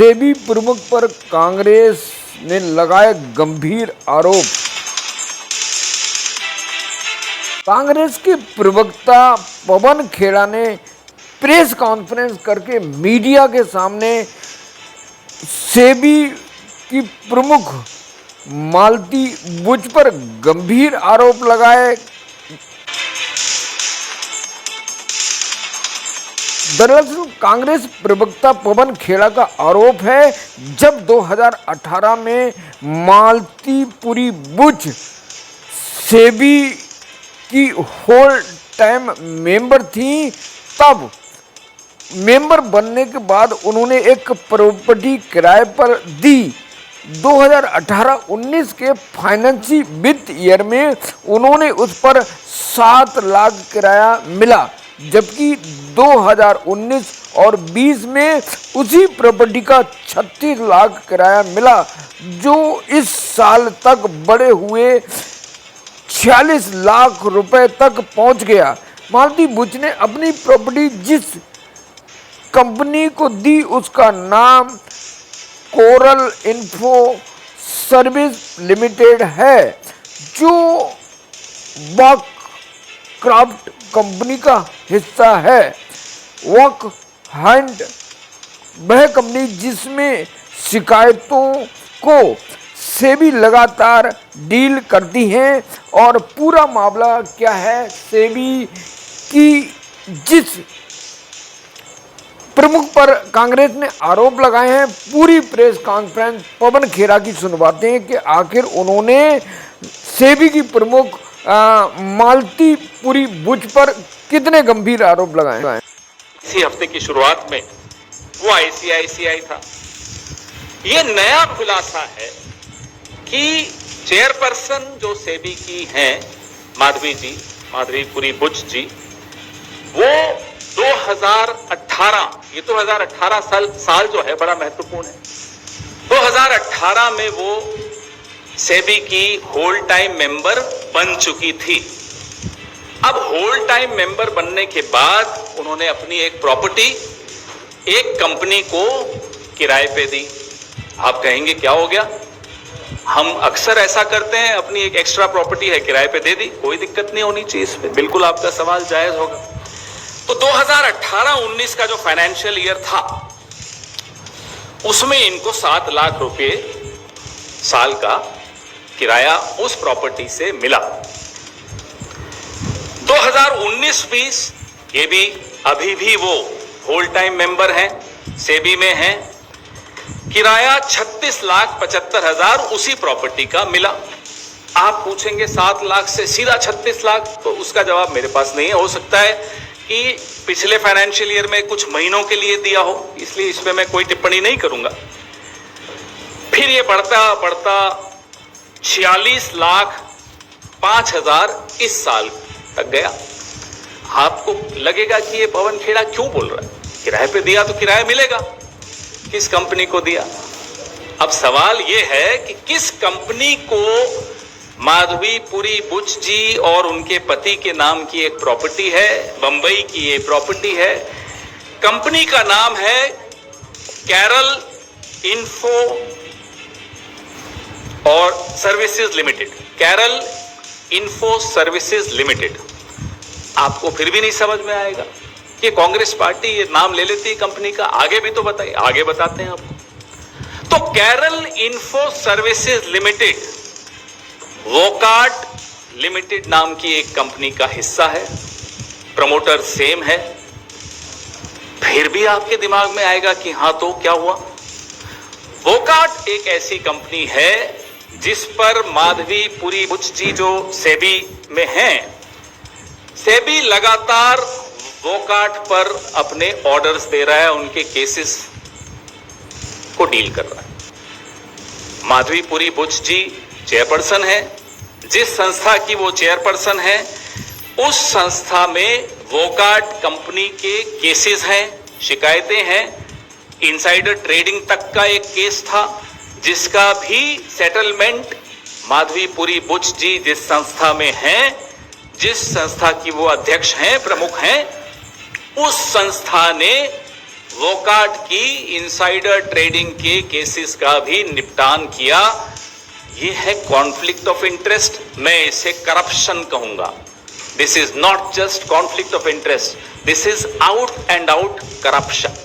सेबी प्रमुख पर कांग्रेस ने लगाए गंभीर आरोप। कांग्रेस के प्रवक्ता पवन खेड़ा ने प्रेस कॉन्फ्रेंस करके मीडिया के सामने सेबी की प्रमुख मालती बुच पर गंभीर आरोप लगाए। दरअसल कांग्रेस प्रवक्ता पवन खेड़ा का आरोप है, जब 2018 में मालतीपुरी बुच सेबी की होल टाइम मेंबर थी, तब मेंबर बनने के बाद उन्होंने एक प्रॉपर्टी किराए पर दी। 2018-19 के फाइनेंशियल वित्त ईयर में उन्होंने उस पर 7 लाख किराया मिला, जबकि 2019 और 20 में उसी प्रॉपर्टी का 36 लाख किराया मिला, जो इस साल तक बढ़े हुए 46 लाख रुपए तक पहुंच गया। मालती बुच ने अपनी प्रॉपर्टी जिस कंपनी को दी उसका नाम कोरल इन्फो सर्विस लिमिटेड है, जो वक क्राफ्ट कंपनी का हिस्सा है। वक हंट वह कंपनी जिसमें शिकायतों को सेबी लगातार डील करती है। और पूरा मामला क्या है, सेबी की जिस प्रमुख पर कांग्रेस ने आरोप लगाए हैं, पूरी प्रेस कॉन्फ्रेंस पवन खेड़ा की सुनवाते हैं कि आखिर उन्होंने सेबी की प्रमुख मालतीपुरी बुच पर कितने गंभीर आरोप लगाए हैं। इसी हफ्ते की शुरुआत में वो आईसीआईसीआई था। ये नया खुलासा है कि चेयरपर्सन जो सेबी की हैं माधवीपुरी बुच जी, वो 2018 ये 2018 साल जो है बड़ा महत्वपूर्ण है। 2018 में वो सेबी की होल टाइम मेंबर बन चुकी थी। अब होल टाइम मेंबर बनने के बाद उन्होंने अपनी एक प्रॉपर्टी एक कंपनी को किराए पे दी। आप कहेंगे क्या हो गया, हम अक्सर ऐसा करते हैं, अपनी एक एक्स्ट्रा प्रॉपर्टी है किराए पे दे दी, कोई दिक्कत नहीं होनी चाहिए इसमें। बिल्कुल आपका सवाल जायज होगा। तो 2018-19 का जो फाइनेंशियल ईयर था, उसमें इनको 7 लाख रुपए साल का किराया उस प्रॉपर्टी से मिला। 2019-20 ये भी अभी भी वो होल टाइम मेंबर हैं, सेबी में हैं। किराया 36,75,000 उसी प्रॉपर्टी का मिला। आप पूछेंगे 7 लाख से सीधा 36 लाख, तो उसका जवाब मेरे पास नहीं है। हो सकता है कि पिछले फाइनेंशियल ईयर में कुछ महीनों के लिए दिया हो, इसलिए इस पे मैं कोई टिप्पणी नहीं करूंगा। फिर ये बढ़ता बढ़ता 46,05,000 इस साल तक गया। आपको लगेगा कि ये पवन खेड़ा क्यों बोल रहा है, किराए पे दिया तो किराया मिलेगा, किस कंपनी को दिया। अब सवाल ये है कि किस कंपनी को माधवीपुरी बुच जी और उनके पति के नाम की एक प्रॉपर्टी है, बंबई की ये प्रॉपर्टी है। कंपनी का नाम है कैरल इन्फो और services limited, Carol info services limited. आपको फिर भी नहीं समझ में आएगा कि कांग्रेस पार्टी ये नाम ले लेती है कंपनी का। आगे भी तो बताइए, आगे बताते हैं आपको। तो कैरल इन्फो सर्विसेज लिमिटेड वोकाट लिमिटेड नाम की एक कंपनी का हिस्सा है, प्रमोटर सेम है। फिर भी आपके दिमाग में आएगा कि हां तो क्या हुआ। वोकाट एक ऐसी कंपनी है जिस पर माधवीपुरी बुच जी जो सेबी में हैं, सेबी लगातार वोकाट पर अपने ऑर्डर्स दे रहा है, उनके केसेस को डील कर रहा है। माधवीपुरी बुच जी चेयरपर्सन है। जिस संस्था की वो चेयरपर्सन है, उस संस्था में वोकाट कंपनी के केसेस हैं, शिकायतें हैं। इनसाइडर ट्रेडिंग तक का एक केस था, जिसका भी सेटलमेंट माधवीपुरी बुच जी जिस संस्था में हैं, जिस संस्था की वो अध्यक्ष हैं, प्रमुख हैं, उस संस्था ने वोकाट की इनसाइडर ट्रेडिंग के केसेस का भी निपटान किया। ये है कॉन्फ्लिक्ट ऑफ इंटरेस्ट, मैं इसे करप्शन कहूंगा। This is not just conflict of interest, this is out and out corruption.